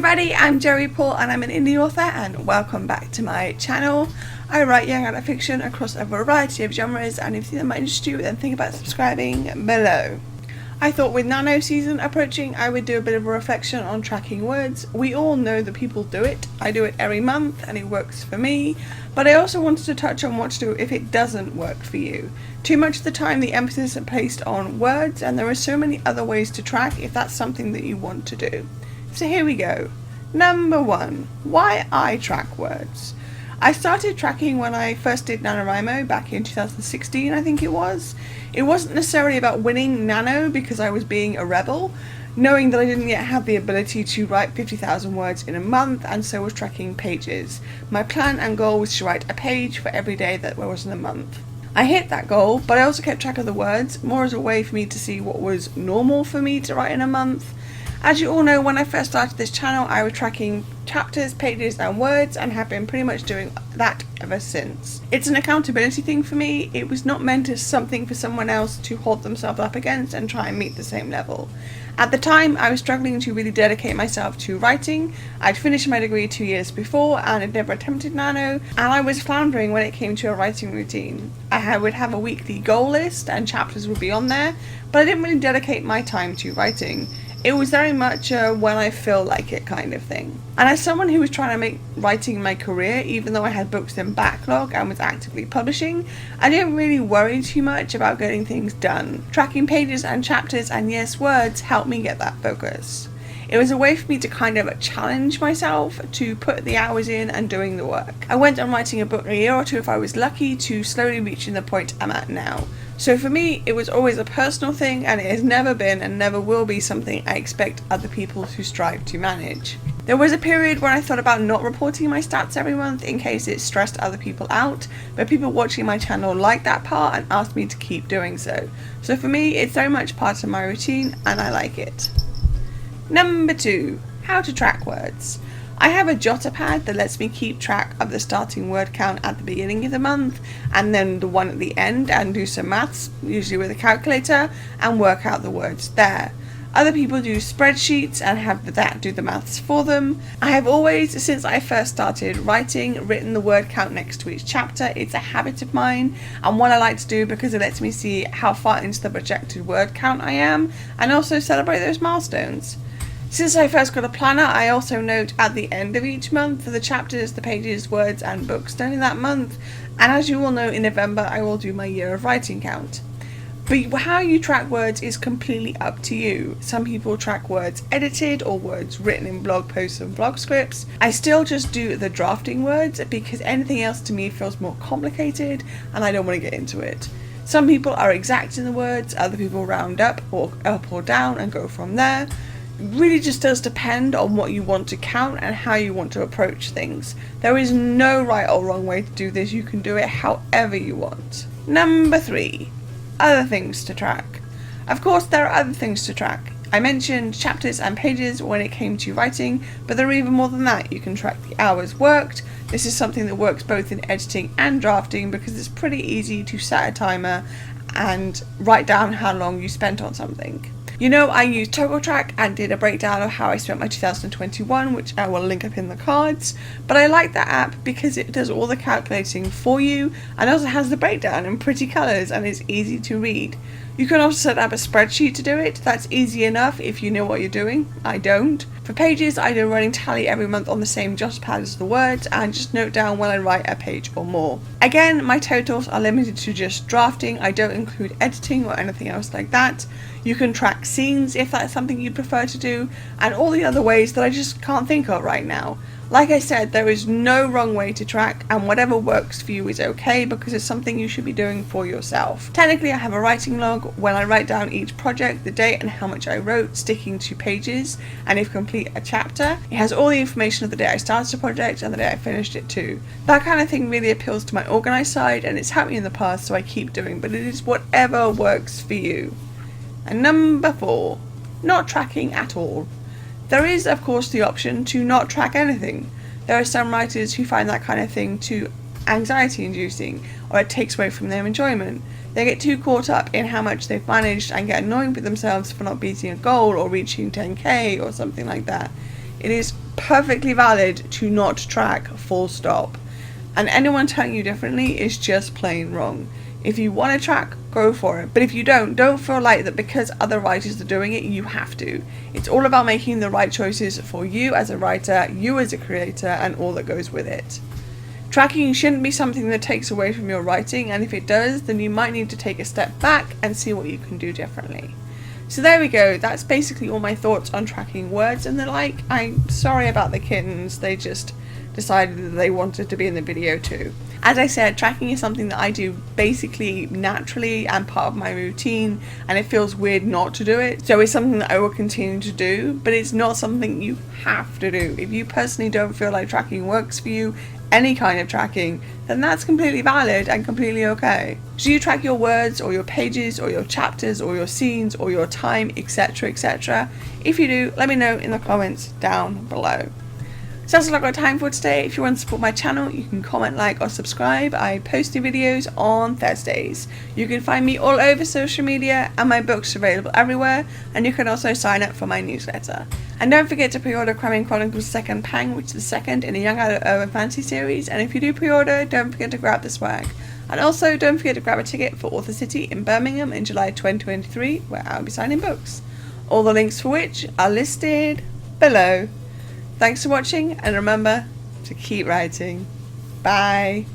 everybody, I'm Joey Paul and I'm an indie author and welcome back to my channel. I write young adult fiction across a variety of genres, and if that might interest you, then think about subscribing below. I thought with Nano season approaching I would do a bit of a reflection on tracking words. We all know that people do it. I do it every month and it works for me, but I also wanted to touch on what to do if it doesn't work for you. Too much of the time the emphasis is placed on words, and there are so many other ways to track if that's something that you want to do. So here we go. Number 1. Why I track words. I started tracking when I first did NaNoWriMo back in 2016, I think it was. It wasn't necessarily about winning Nano because I was being a rebel, knowing that I didn't yet have the ability to write 50,000 words in a month, and so was tracking pages. My plan and goal was to write a page for every day that there was in a month. I hit that goal, but I also kept track of the words, more as a way for me to see what was normal for me to write in a month. As you all know, when I first started this channel, I was tracking chapters, pages and words, and have been pretty much doing that ever since. It's an accountability thing for me. It was not meant as something for someone else to hold themselves up against and try and meet the same level. At the time, I was struggling to really dedicate myself to writing. I'd finished my degree 2 years before and had never attempted Nano, and I was floundering when it came to a writing routine. I would have a weekly goal list and chapters would be on there, but I didn't really dedicate my time to writing. It was very much a when I feel like it kind of thing. And as someone who was trying to make writing my career, even though I had books in backlog and was actively publishing, I didn't really worry too much about getting things done. Tracking pages and chapters and yes, words helped me get that focus. It was a way for me to kind of challenge myself to put the hours in and doing the work. I went on writing a book a year or two if I was lucky, to slowly reaching the point I'm at now. So for me, it was always a personal thing, and it has never been and never will be something I expect other people to strive to manage. There was a period when I thought about not reporting my stats every month in case it stressed other people out, but people watching my channel liked that part and asked me to keep doing so. So for me, it's very much part of my routine and I like it. Number 2. How to track words. I have a jotter pad that lets me keep track of the starting word count at the beginning of the month and then the one at the end, and do some maths, usually with a calculator, and work out the words there. Other people do spreadsheets and have that do the maths for them. I have always, since I first started writing, written the word count next to each chapter. It's a habit of mine and one I like to do because it lets me see how far into the projected word count I am, and also celebrate those milestones. Since I first got a planner, I also note at the end of each month for the chapters, the pages, words and books done in that month, and as you all know, in November I will do my year of writing count. But how you track words is completely up to you. Some people track words edited or words written in blog posts and blog scripts. I still just do the drafting words because anything else to me feels more complicated and I don't want to get into it. Some people are exact in the words, other people round up or down and go from there. Really just does depend on what you want to count and how you want to approach things. There is no right or wrong way to do this. You can do it however you want. Number 3. Other things to track. Of course there are other things to track. I mentioned chapters and pages when it came to writing, but there are even more than that. You can track the hours worked. This is something that works both in editing and drafting because it's pretty easy to set a timer and write down how long you spent on something. You know, I used ToggleTrack and did a breakdown of how I spent my 2021, which I will link up in the cards, but I like that app because it does all the calculating for you and also has the breakdown in pretty colours and is easy to read. You can also set up a spreadsheet to do it. That's easy enough if you know what you're doing. I don't. For pages, I do a running tally every month on the same jotter pad as the words and just note down when I write a page or more. Again, my totals are limited to just drafting. I don't include editing or anything else like that. You can track scenes if that's something you prefer to do, and all the other ways that I just can't think of right now. Like I said, there is no wrong way to track, and whatever works for you is okay because it's something you should be doing for yourself. Technically, I have a writing log when I write down each project, the date and how much I wrote, sticking to pages, and if complete a chapter. It has all the information of the day I started a project and the day I finished it too. That kind of thing really appeals to my organised side, and it's helped me in the past, so I keep doing, but it is whatever works for you. And number 4, not tracking at all. There is, of course, the option to not track anything. There are some writers who find that kind of thing too anxiety inducing, or it takes away from their enjoyment. They get too caught up in how much they've managed and get annoyed with themselves for not beating a goal or reaching 10k or something like that. It is perfectly valid to not track, full stop. And anyone telling you differently is just plain wrong. If you want to track, go for it. But if you don't feel like that because other writers are doing it, you have to. It's all about making the right choices for you as a writer, you as a creator, and all that goes with it. Tracking shouldn't be something that takes away from your writing, and if it does, then you might need to take a step back and see what you can do differently. So there we go, that's basically all my thoughts on tracking words and the like. I'm sorry about the kittens, they just decided that they wanted to be in the video too. As I said, tracking is something that I do basically naturally and part of my routine, and it feels weird not to do it. So it's something that I will continue to do, but it's not something you have to do. If you personally don't feel like tracking works for you, any kind of tracking, then that's completely valid and completely okay. Do you track your words or your pages or your chapters or your scenes or your time, etc, etc? If you do, let me know in the comments down below. So that's all I've got time for today. If you want to support my channel, you can comment, like or subscribe. I post new videos on Thursdays. You can find me all over social media and my books are available everywhere, and you can also sign up for my newsletter. And don't forget to pre-order Cramming Chronicles Second Pang, which is the second in a young adult urban fantasy series, and if you do pre-order, don't forget to grab the swag. And also don't forget to grab a ticket for Author City in Birmingham in July 2023, where I'll be signing books. All the links for which are listed below. Thanks for watching, and remember to keep writing. Bye.